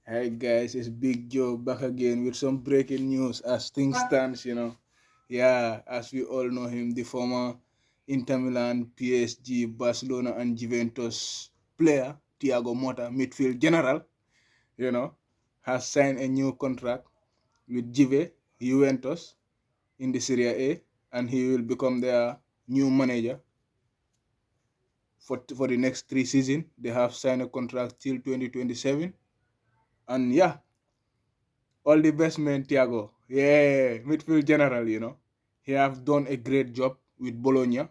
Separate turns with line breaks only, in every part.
Hey guys, it's Big Joe back again with some breaking news as things stands. Yeah, as we all know him, the former Inter Milan, PSG, Barcelona, and Juventus player, Thiago Motta, midfield general, you know, has signed a new contract with Juventus in the Serie A, and he will become their new manager for the next 3 seasons. They have signed a contract till 2027, and yeah, all the best, man, Thiago. Yeah, midfield general. He have done a great job with Bologna.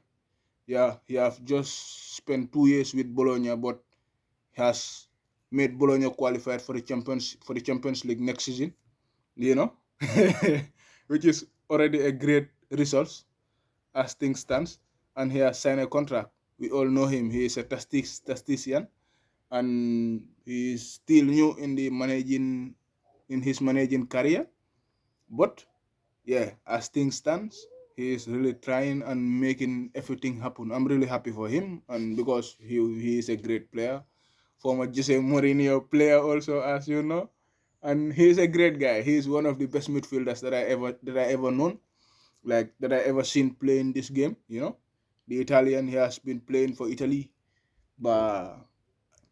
Yeah, he have just spent 2 years with Bologna, but has made Bologna qualified for the Champions League next season. You know, which is already a great result as things stands. And he has signed a contract. We all know him. He is a tactician, and he is still new in his managing career. But yeah, as things stands, he is really trying and making everything happen. I'm really happy for him, and because he is a great player, former Jose Mourinho player also, as you know, and he's a great guy. He's one of the best midfielders that I ever known, like that I ever seen playing this game. The Italian, he has been playing for Italy, but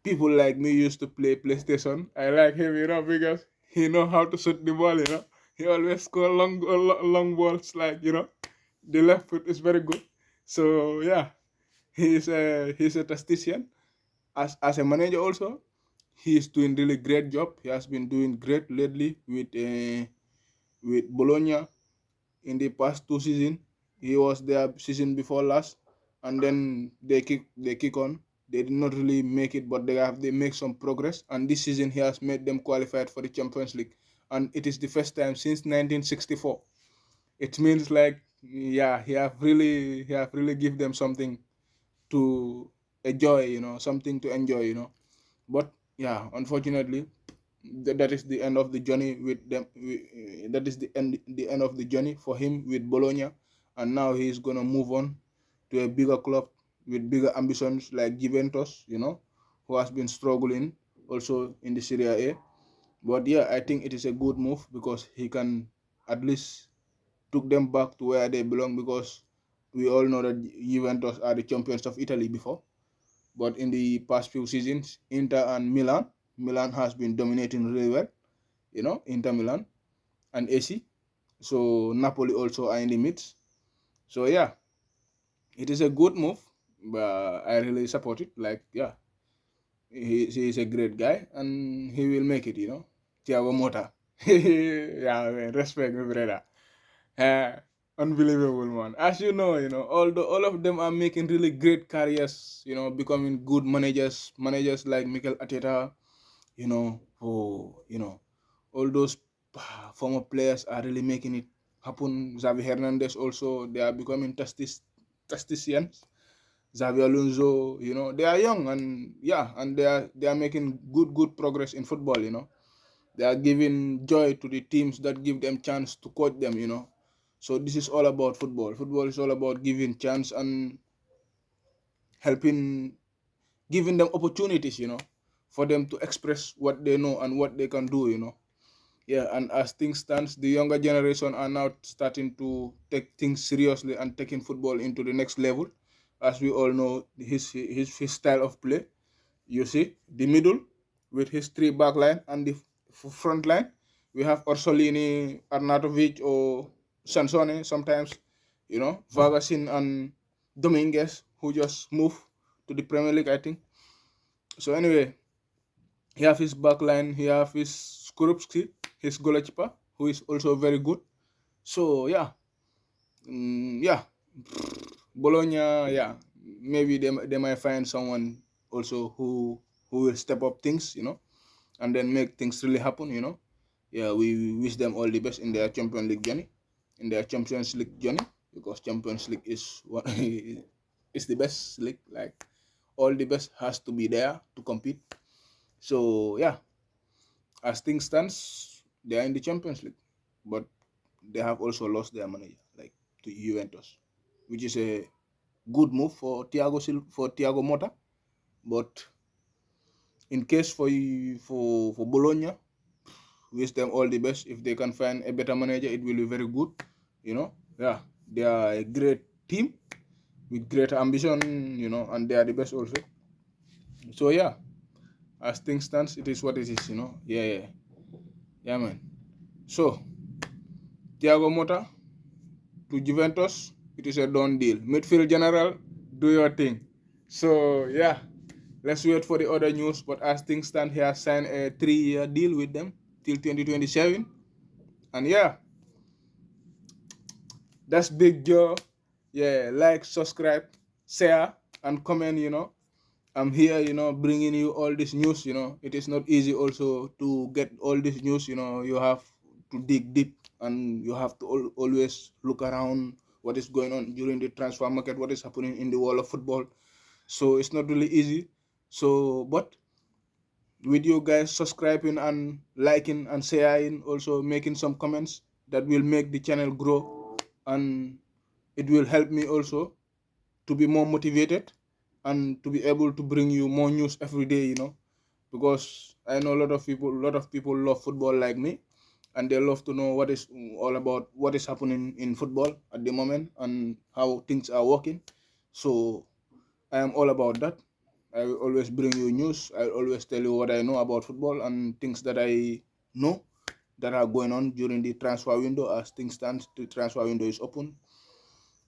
people like me used to play PlayStation. I like him, because he know how to shoot the ball. He always score long balls, like the left foot is very good. So yeah, he's a tactician. As a manager also, he's doing really great job. He has been doing great lately with Bologna in the past 2 seasons. He was there season before last, and then they kick on. They did not really make it, but they make some progress. And this season he has made them qualified for the Champions League, and it is the first time since 1964. It means like, yeah, he have really give them something to enjoy, something to enjoy. But yeah, unfortunately, that is the end of the journey with them. That is the end of the journey for him with Bologna, and now he's gonna move on to a bigger club with bigger ambitions like Juventus, who has been struggling also in the Serie A. But yeah, I think it is a good move because he can at least took them back to where they belong, because we all know that Juventus are the champions of Italy before. But in the past few seasons, Inter and Milan has been dominating really well. Inter Milan and AC. So Napoli also are in the midst. So yeah, it is a good move, but I really support it. Like, yeah, he is a great guy and he will make it. Thiago Motta. Yeah, man, respect me, brother. Uh, Unbelievable, man. As although all of them are making really great careers, becoming good managers like Mikel Arteta, all those former players are really making it happen. Xavi Hernandez also, they are becoming tacticians. Xavi Alonso, they are young, and yeah, and they are making good progress in football. They are giving joy to the teams that give them chance to coach them. So this is all about football. Football is all about giving chance and helping, giving them opportunities, for them to express what they know and what they can do. Yeah, and as things stands, the younger generation are now starting to take things seriously and taking football into the next level. As we all know, his style of play. You see the middle with his three back line and the front line. We have Orsolini, Arnautovic, or Sansone sometimes. Vargasin and Dominguez, who just moved to the Premier League, I think. So anyway, he have his back line. He have his Skorupski, his goalkeeper, who is also very good. So yeah, yeah, Bologna, yeah, maybe they might find someone also who will step up things, and then make things really happen. Yeah, we wish them all the best in their Champions League journey, because Champions League is what is the best league. Like, all the best has to be there to compete. So yeah, as things stands, they are in the Champions League, but they have also lost their manager, like, to Juventus, which is a good move for Thiago Motta. But in case for Bologna, wish them all the best. If they can find a better manager, it will be very good. Yeah, they are a great team with great ambition, and they are the best also. So yeah, as things stands, it is what it is. Yeah, man. So Thiago Motta to Juventus, it is a done deal. Midfield general, do your thing. So yeah, let's wait for the other news. But as things stand, he has signed a 3-year deal with them till 2027. And yeah, that's Big Joe. Yeah, like, subscribe, share, and comment. I'm here, bringing you all this news. It is not easy also to get all this news. You have to dig deep, and you have to always look around what is going on during the transfer market, what is happening in the world of football. So it's not really easy. So, but with you guys subscribing and liking and sharing, also making some comments, that will make the channel grow, and it will help me also to be more motivated and to be able to bring you more news every day, because I know a lot of people love football like me, and they love to know what is all about, what is happening in football at the moment and how things are working. So I am all about that. I will always bring you news. I will always tell you what I know about football and things that I know that are going on during the transfer window. As things stand, the transfer window is open.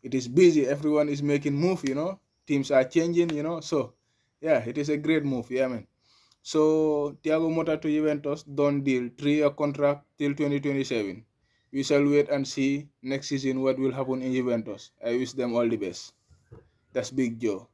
It is busy. Everyone is making move. Teams are changing. So yeah, it is a great move. Yeah, man. So Thiago Motta to Juventus, done deal, 3-year contract till 2027. We shall wait and see next season what will happen in Juventus. I wish them all the best. That's Big Joe.